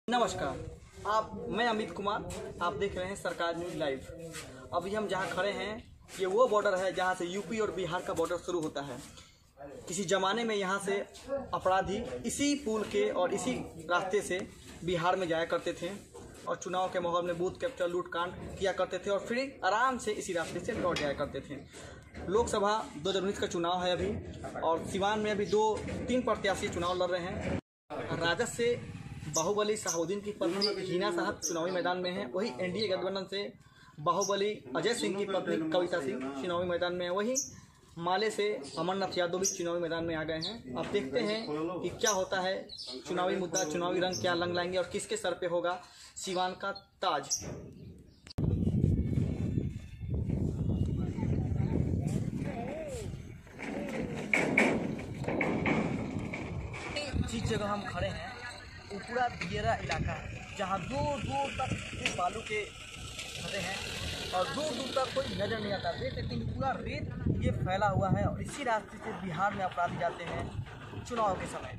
नमस्कार, मैं अमित कुमार, आप देख रहे हैं सरकार न्यूज लाइव। अभी हम जहां खड़े हैं ये वो बॉर्डर है जहां से यूपी और बिहार का बॉर्डर शुरू होता है। किसी ज़माने में यहां से अपराधी इसी पुल के और इसी रास्ते से बिहार में जाया करते थे और चुनाव के माहौल में बूथ कैप्चर लूटकांड किया करते थे और फिर आराम से इसी रास्ते से लौट जाया करते थे। लोकसभा 2019 का चुनाव है अभी और सिवान में अभी 2-3 प्रत्याशी चुनाव लड़ रहे हैं। राजद से बाहुबली शहाबुद्दीन की पत्नी हिना साहब चुनावी मैदान में हैं। वही एनडीए गठबंधन से बाहुबली अजय सिंह की पत्नी कविता सिंह चुनावी मैदान में है। वही माले से अमरनाथ यादव भी चुनावी मैदान में आ गए हैं। अब देखते हैं कि क्या होता है, चुनावी मुद्दा, चुनावी रंग क्या रंग लाएंगे और किसके सर पे होगा सिवान का ताज। जिस जगह हम खड़े हैं वो पूरा दियरा इलाका है जहाँ दूर दूर तक इस बालू के खड़े हैं और दूर दूर तक कोई नज़र नहीं आता। देख सकते हैं पूरा रेत ये फैला हुआ है और इसी रास्ते से बिहार में अपराधी जाते हैं चुनाव के समय।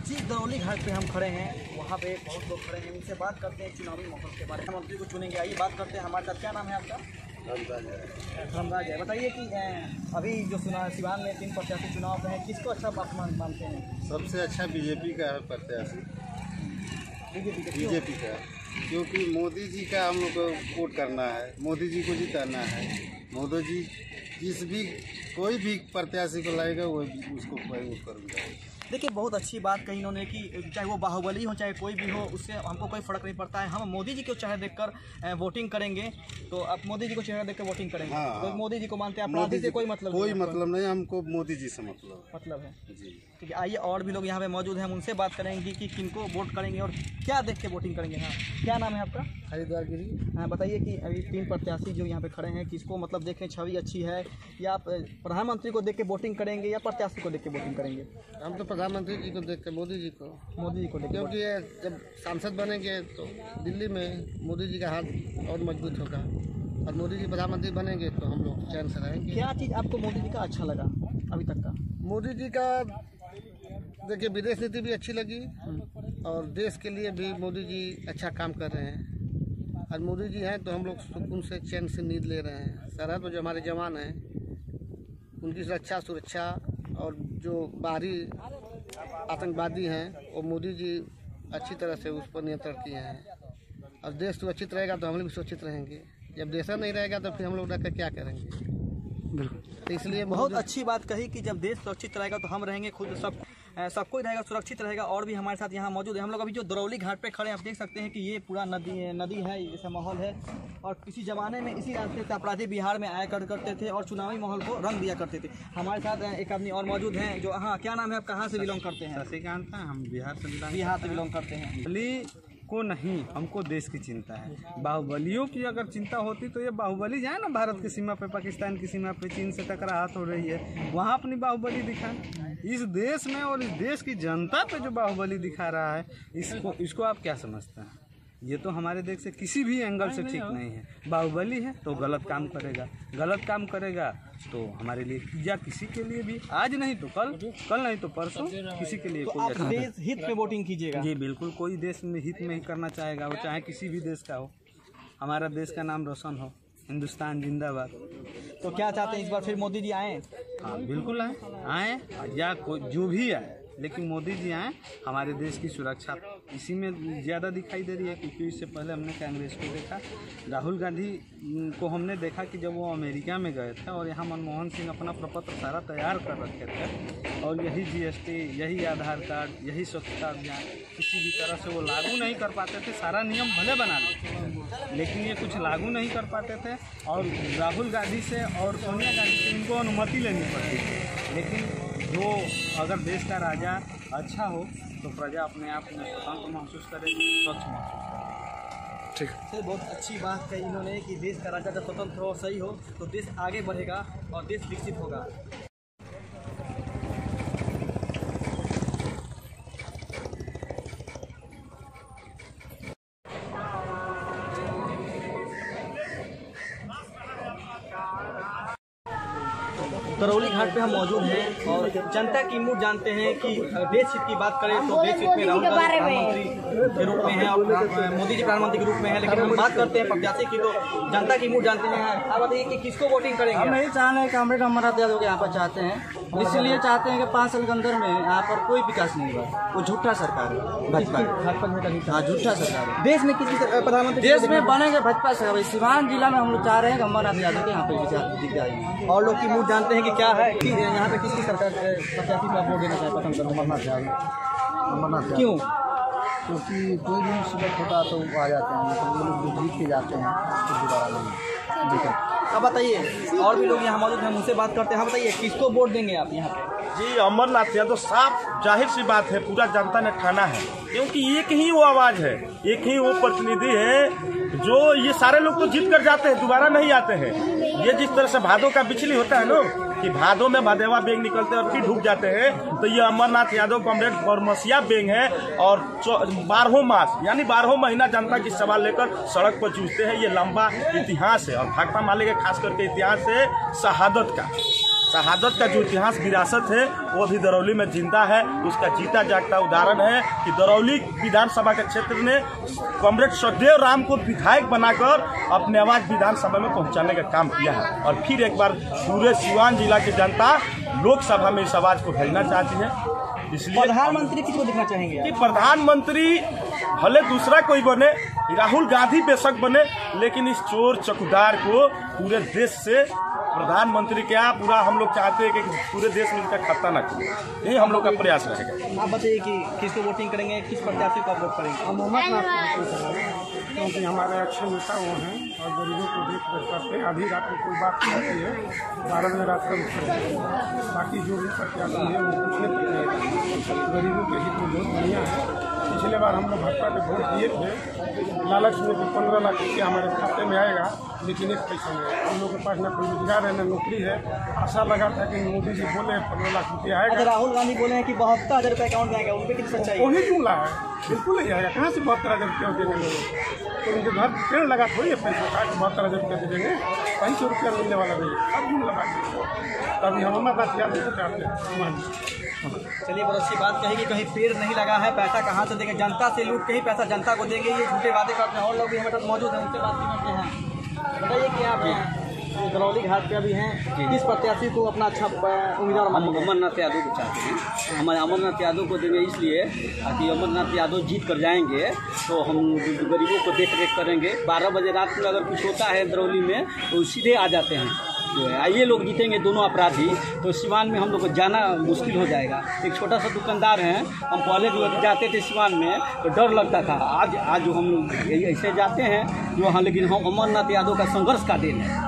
जिस दरौली घाट पे हम खड़े हैं वहाँ पे बहुत लोग खड़े हैं, उनसे बात करते हैं चुनावी माहौल के बारे में। मंत्री को चुनेंगे, आइए बात करते हैं। हमारे साथ क्या नाम है आपका? धर्मराज है। बताइए कि अभी जो सिवान में 3 प्रत्याशी चुनाव में है, किसको अच्छा मानते हैं? सबसे अच्छा बीजेपी का है प्रत्याशी। बीजेपी का, क्योंकि मोदी जी का हम लोग को वोट करना है, मोदी जी को जिताना है। मोदी जी कोई भी प्रत्याशी को लाएगा वो उसको वोट करूँगा। देखिए, बहुत अच्छी बात कही इन्होंने कि चाहे वो बाहुबली हो चाहे कोई भी हो, उससे हमको कोई फ़र्क नहीं पड़ता है। हम मोदी जी को चेहरा देखकर वोटिंग करेंगे, तो आप मोदी जी को चेहरा देखकर वोटिंग करेंगे। हाँ, तो मोदी जी को मानते हैं, अपराधी से कोई मतलब नहीं, हमको मोदी जी से मतलब है जी। ठीक है, आइए और भी लोग यहाँ पे मौजूद हैं, हम उनसे बात करेंगे कि किनको वोट करेंगे और क्या देख के वोटिंग करेंगे। हाँ, क्या नाम है आपका? हरिद्वार गिरी। हाँ, बताइए कि अभी 3 प्रत्याशी जो यहाँ पे खड़े हैं, किसको मतलब देखें छवि अच्छी है, या आप प्रधानमंत्री को देख के वोटिंग करेंगे या प्रत्याशी को देख के वोटिंग करेंगे? हम तो प्रधानमंत्री जी को देख के मोदी जी को देख, क्योंकि जब सांसद बनेंगे तो दिल्ली में मोदी जी का हाथ और मजबूत होगा और मोदी जी प्रधानमंत्री बनेंगे तो हम लोग चैन से रहेंगे। क्या चीज़ आपको मोदी जी का अच्छा लगा अभी तक का? मोदी जी का देखिए विदेश नीति भी अच्छी लगी और देश के लिए भी मोदी जी अच्छा काम कर रहे हैं। और मोदी जी हैं तो हम लोग सुकून से चैन से नींद ले रहे हैं। सरहद में जो हमारे जवान हैं उनकी सुरक्षा और जो बाहरी आतंकवादी हैं वो मोदी जी अच्छी तरह से उस पर नियंत्रण किए हैं। और देश सुरक्षित रहेगा तो हम लोग भी सुरक्षित रहेंगे। जब देश नहीं रहेगा तो फिर हम लोग रहकर क्या करेंगे? बिल्कुल, तो इसलिए बहुत अच्छी बात कही कि जब देश सुरक्षित रहेगा तो हम रहेंगे, खुद सबको ही रहेगा, सुरक्षित रहेगा। और भी हमारे साथ यहाँ मौजूद है। हम लोग अभी जो दरौली घाट पे खड़े हैं, आप देख सकते हैं कि ये पूरा नदी है, जैसा माहौल है। और किसी ज़माने में इसी रास्ते से अपराधी बिहार में आया करते थे और चुनावी माहौल को रंग दिया करते थे। हमारे साथ एक आदमी और मौजूद हैं जो, हाँ, क्या नाम है आप? कहाँ से बिलोंग करते हैं? शशिकांत है, हम बिहार से बिलोंग करते हैं। को नहीं, हमको देश की चिंता है। बाहुबलियों की अगर चिंता होती तो ये बाहुबली जाए ना भारत की सीमा पे, पाकिस्तान की सीमा पे चीन से टकराहट हो रही है, वहाँ अपनी बाहुबली दिखाएं। इस देश में और इस देश की जनता पे जो बाहुबली दिखा रहा है, इसको आप क्या समझते हैं? ये तो हमारे देश से किसी भी एंगल से ठीक नहीं है। बाहुबली है तो गलत काम करेगा तो हमारे लिए या किसी के लिए भी, आज नहीं तो कल नहीं तो परसों, किसी के लिए तो आप देश हित में वोटिंग कीजिएगा? जी बिल्कुल, कोई देश में हित में ही करना चाहेगा, वो चाहे किसी भी देश का हो। हमारा देश का नाम रोशन हो, हिंदुस्तान जिंदाबाद। तो क्या चाहते हैं, इस बार फिर मोदी जी आए? हाँ बिल्कुल आए या कोई जो भी आए, लेकिन मोदी जी आए। हमारे देश की सुरक्षा इसी में ज़्यादा दिखाई दे रही है, क्योंकि इससे पहले हमने कांग्रेस को देखा, राहुल गांधी को हमने देखा कि जब वो अमेरिका में गए थे और यहाँ मनमोहन सिंह अपना प्रपत्र सारा तैयार कर रखे थे और यही GST, यही आधार कार्ड, यही स्वच्छता अभियान किसी भी तरह से वो लागू नहीं कर पाते थे। सारा नियम भले बना लेते लेकिन ये कुछ लागू नहीं कर पाते थे और राहुल गांधी से और सोनिया गांधी से इनको अनुमति लेनी पड़ती थी। लेकिन जो अगर देश का राजा अच्छा हो तो प्रजा अपने आप में स्वतंत्र महसूस करेगी, स्वच्छ महसूस करेगी। ठीक है, बहुत अच्छी बात कही इन्होंने कि देश का राजा जब स्वतंत्र हो, सही हो, तो देश आगे बढ़ेगा और देश विकसित होगा। करौली घाट पे हम मौजूद हैं और जनता की मूड जानते हैं कि देश हित की बात करें तो देश हित में राहुल गांधी प्रधानमंत्री के रूप में है और मोदी जी प्रधानमंत्री के रूप में है, लेकिन हम बात करते हैं प्रत्याशी की तो जनता की मूड जानते हैं। आप बताइए कि किसको वोटिंग करेंगे? हम यही चाह रहे हैं कि अमृत अमरनाथ यादव को यहाँ पर चाहते हैं, इसलिए चाहते हैं कि 5 साल के अंदर में यहाँ पर कोई विकास नहीं हुआ। वो झूठा सरकार है, भाजपा। हाँ, झूठा सरकार है। देश में किसी प्रधानमंत्री देश में बनेंगे भाजपा से। भाई सिवान जिला में हम लोग चाह रहे हैं कि अमरनाथ यादव के यहाँ पे विकास दिख जाएगी। और लोग की मूड जानते हैं कि क्या है कि यहाँ पे किसकी सरकार प्रत्याशी को आप वोट देना चाहे पसंद करो? अमरनाथ यादव क्यों? क्योंकि कोई भी सिलेक्ट होता तो वो आ जाते हैं, लेकिन वो लोग जीत के जाते हैं तो दोबारा नहीं देखा। अब बताइए, और भी लोग यहाँ मौजूद हैं, मुझसे बात करते हैं। हाँ बताइए, किसको वोट देंगे आप यहाँ पे? जी अमरनाथ यादव साफ जाहिर सी बात है, पूरा जनता ने ठाना है, क्योंकि एक ही वो आवाज़ है, एक ही वो प्रतिनिधि है जो ये सारे लोग तो जीत कर जाते हैं, दोबारा नहीं आते हैं। ये जिस तरह से भादों का बिचली होता है ना कि भादों में भादेवा बेंग निकलते हैं और फिर ढूक जाते हैं, तो ये अमरनाथ यादव कॉमरेड बरमसिया बेंग है और 12 मास यानी 12 महीना जनता की सवाल लेकर सड़क पर जूझते हैं। ये लंबा इतिहास है और भाकपा माले के खास करके इतिहास है शहादत का जो इतिहास विरासत है वो भी दरौली में जिंदा है। उसका जीता जागता उदाहरण है कि दरौली विधानसभा के क्षेत्र ने कॉमरेड सखदेव राम को विधायक बनाकर अपने आवाज विधानसभा में पहुंचाने का काम किया है। और फिर एक बार पूरे सिवान जिला की जनता लोकसभा में इस आवाज को भेजना चाहती है। इसलिए प्रधानमंत्री किसको देखना चाहेंगे कि प्रधानमंत्री भले दूसरा कोई बने, राहुल गांधी बेशक बने, लेकिन इस चोर चकुदार को पूरे देश से प्रधानमंत्री क्या पूरा हम लोग चाहते हैं कि पूरे देश में इनका खत्ता ना करे, यही हम लोग का प्रयास रहेगा। आप बताइए कि किसको वोटिंग करेंगे, किस प्रत्याशी को आप वोट करेंगे? हम अमरनाथ क्योंकि हमारे अच्छे नेता वो हैं और गरीबों को देख कर करते हैं। आधी रात में कोई बात होती है 12 बजे रात का बाकी जो भी प्रत्याशी है वो पूछने तक गरीबों के हित में बहुत बढ़िया है। पिछले बार हम लोग भाजपा के वोट दिए थे, लालच में 15 लाख रुपया हमारे खाते में आएगा, लेकिन एक पैसा नहीं। हम लोग के पास ना कोई रोजगार है ना नौकरी है। आशा लगा था कि मोदी जी बोले 15 लाख रुपया आएगा। राहुल गांधी बोले हैं कि 72,000 रुपये अकाउंट में आएगा, उन पर कितनी सच्चाई? वही जुमला है, बिल्कुल नहीं आएगा। कहाँ से 72,000 रुपया देंगे लोग? तो उनके घर पेड़ लगा थोड़ी है पैसा का 72,000 रुपया दे देंगे, 500 रुपया मिलने वाला नहीं। अब जुमला बात तभी हम अमरनाथ यादव को चाहते हैं। चलिए, बहुत अच्छी बात कही कि कहीं पेड़ नहीं लगा है, पैसा कहाँ से देंगे? जनता से लूट के ही पैसा जनता को देंगे, ये झूठे वादे करते हैं। और लोग भी हमारे साथ मौजूद हैं, उनसे बात करते हैं। बताइए कि आप करौली घाट पे अभी हैं, किस प्रत्याशी को अपना अच्छा उम्मीदवार मानेंगे? अमरनाथ यादव को चाहते हैं। हमारे अमरनाथ यादव को देंगे इसलिए कि अमरनाथ यादव जीत कर जाएंगे तो हम गरीबों को देख रेख करेंगे। 12 बजे रात में अगर कुछ होता है दरौली में तो सीधे आ जाते हैं जो है। ये लोग जीतेंगे दोनों अपराधी, तो सिवान में हम लोग को जाना मुश्किल हो जाएगा। एक छोटा सा दुकानदार हैं, हम पहले जो जाते थे सिवान में तो डर लगता था। आज जो हम लोग ऐसे जाते हैं जो हाँ, लेकिन हम अमरनाथ यादव का संघर्ष का दिन है,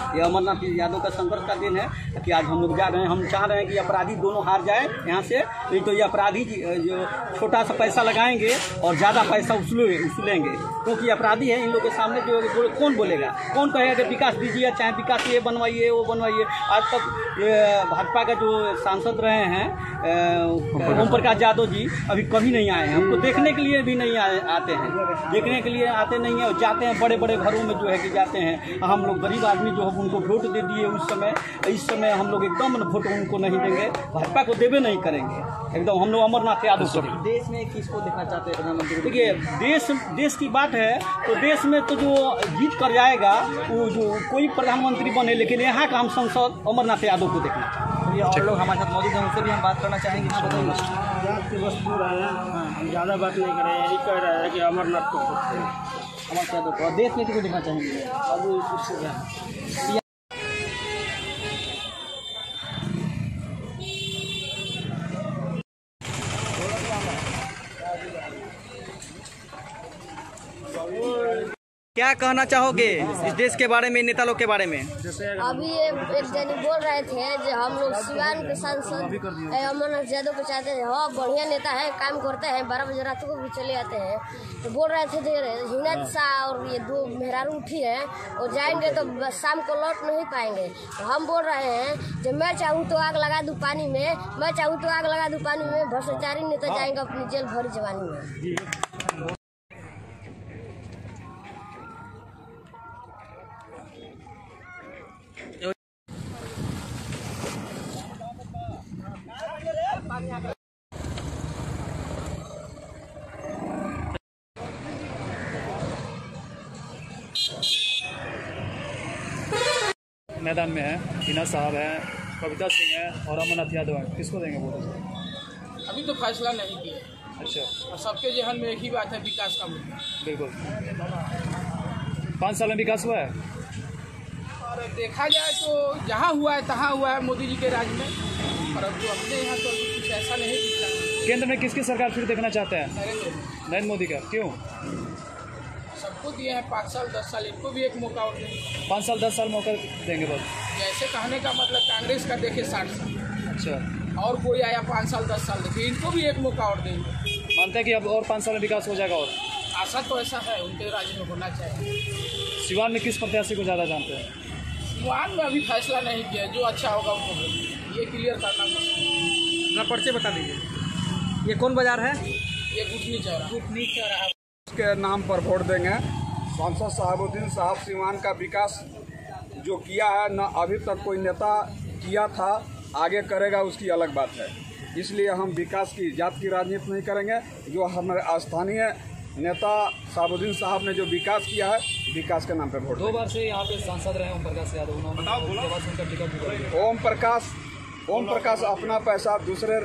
ये अमरनाथ यादव का संघर्ष का दिन है कि आज हम लोग जा रहे हैं। हम चाह रहे हैं कि अपराधी दोनों हार जाए यहाँ से, नहीं तो ये अपराधी जो छोटा सा पैसा लगाएंगे और ज़्यादा पैसा उसूलेंगे, क्योंकि अपराधी है। इन लोगों के सामने जो कौन बोलेगा, कौन कहेगा कि विकास दीजिए, चाहे विकास ये बनवाइए वो बनवाइए। आज तक ये भाजपा का जो सांसद रहे हैं ओम प्रकाश यादव जी अभी कभी नहीं आए हैं, हमको देखने के लिए भी नहीं आते हैं, देखने के लिए आते नहीं हैं। और जाते हैं बड़े बड़े घरों में जो है कि जाते हैं। हम लोग गरीब आदमी जो उनको वोट दे दिए उस समय, इस समय हम लोग एकदम वोट उनको नहीं देंगे, भाजपा को देवे नहीं करेंगे एकदम। हम लोग अमरनाथ यादव को देश में किसको देखना चाहते हैं प्रधानमंत्री? देखिए, देश की बात है तो देश में तो जो जीत कर जाएगा वो जो कोई प्रधानमंत्री बने, लेकिन यहाँ का हम सांसद अमरनाथ यादव को देखना चाहिए। और लोग हमारे साथ मौजूद हैं, उनसे भी हम बात करना चाहेंगे। हाँ बताइए। जात की वस्तु रहे हैं, हम ज़्यादा बात नहीं कर रहे हैं, यही कह रहे हैं कि अमरनाथ को अमरनाथ यादव को। और देश में किसको देखना चाहेंगे? अभी उससे क्या कहना चाहोगे इस देश के बारे में, नेता लोग के बारे में? अभी एक जन बोल रहे थे जो हम लोग सिवान के सांसद अमरनाथ यादव को चाहते हैं। हाँ, बढ़िया नेता है, काम करते हैं, 12 बजे रात को भी चले आते हैं। तो बोल रहे थे हिना शाह और ये 2 मेहरारू उठी है, वो जाएंगे तो शाम को लौट नहीं पाएंगे। तो हम बोल रहे हैं जब मैं चाहूँ तो आग लगा दूँ पानी में, मैं चाहूँ तो आग लगा दूँ पानी में, भ्रष्टाचारी नेता जाएंगे अपनी जेल भरी जवानी में। मैदान में हैं, हिना साहब हैं, कविता सिंह हैं और अमरनाथ यादव हैं, किसको देंगे वोट? अभी तो फैसला नहीं किया। अच्छा, और सबके जहन में एक ही बात है, विकास का मुद्दा। बिल्कुल। 5 साल में विकास हुआ है? और देखा जाए तो जहाँ हुआ है तहाँ हुआ है मोदी जी के राज में, और अब तो अपने यहाँ तो कुछ ऐसा नहीं दिख रहा। केंद्र में किसकी सरकार फिर देखना चाहते हैं? नरेंद्र मोदी का। क्यों? सबको दिए हैं 5 साल 10 साल, इनको भी एक मौका और देंगे। 5 साल 10 साल मौका देंगे बस? जैसे कहने का मतलब कांग्रेस का देखे 60 साल। अच्छा, और कोई आया 5 साल 10 साल देखे, इनको भी एक मौका और देंगे। मानते हैं कि अब और 5 साल में विकास हो जाएगा? और आशा तो ऐसा है, उनके राज्य में होना चाहिए। सिवान में किस प्रत्याशी को ज़्यादा जानते हैं? सिवान में अभी फैसला नहीं किया, जो अच्छा होगा उनको ये क्लियर करना मुश्किल। अपना पर्चे बता दीजिए। ये कौन बाजार है? ये गुठनी चौराहा। के नाम पर वोट देंगे। सांसद साहबुद्दीन साहब सिवान का विकास जो किया है न अभी तक कोई नेता किया था, आगे करेगा उसकी अलग बात है। इसलिए हम विकास की जात की राजनीति नहीं करेंगे। जो हमारे स्थानीय नेता साहबुद्दीन साहब ने जो विकास किया है, विकास के नाम पे वोट। 2 बार से यहाँ पे सांसद रहे ओम प्रकाश यादव, उन्होंने ओम प्रकाश अपना पैसा दूसरे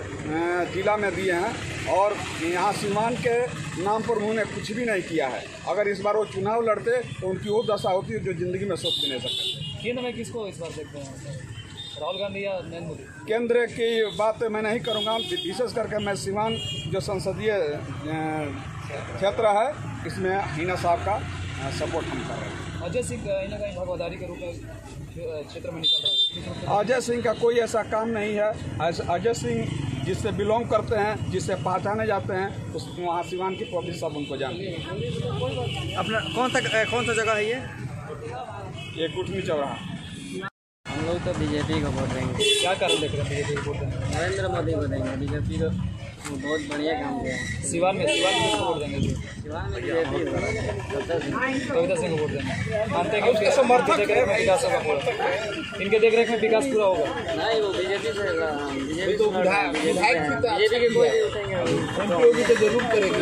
जिला में दिए हैं और यहाँ सिवान के नाम पर उन्होंने कुछ भी नहीं किया है। अगर इस बार वो चुनाव लड़ते तो उनकी वो दशा होती जो जिंदगी में सोच भी नहीं सकते। केंद्र में किसको इस बार देखते हैं, राहुल गांधी या नरेंद्र मोदी? केंद्र की बात मैं नहीं करूँगा, विशेष करके मैं सिवान जो संसदीय क्षेत्र है इसमें हिना साहब का सपोर्ट हम कर रहे हैं। अजय सिंह कहीं ना कहीं भगवादारी के रूप में क्षेत्र में निकल रहे हैं। अजय सिंह का कोई ऐसा काम नहीं है। अजय सिंह जिससे बिलोंग करते हैं, जिससे पहचाने जाते हैं, उस वहाँ सिवान की पब्लिक सब उनको जानती है। अपना कौन सा जगह है ये गुठनी चौराहा। हम लोग तो बीजेपी को वोट देंगे। क्या कारण देख रहे हैं बीजेपी को वोट देंगे? नरेंद्र मोदी को देंगे। बीजेपी को बहुत बढ़िया काम किया है। सिवान में किसको वोट देंगे? सिवान में बीजेपी कविता सिंह को वोट देंगे। मानते हैं कि उसके समर्थक देख रेख में विकास होगा पूरा, इनके देख रेख में विकास पूरा होगा? नहीं, वो बीजेपी से विधायक बीजेपी के कोई उठेंगे जरूर करेंगे।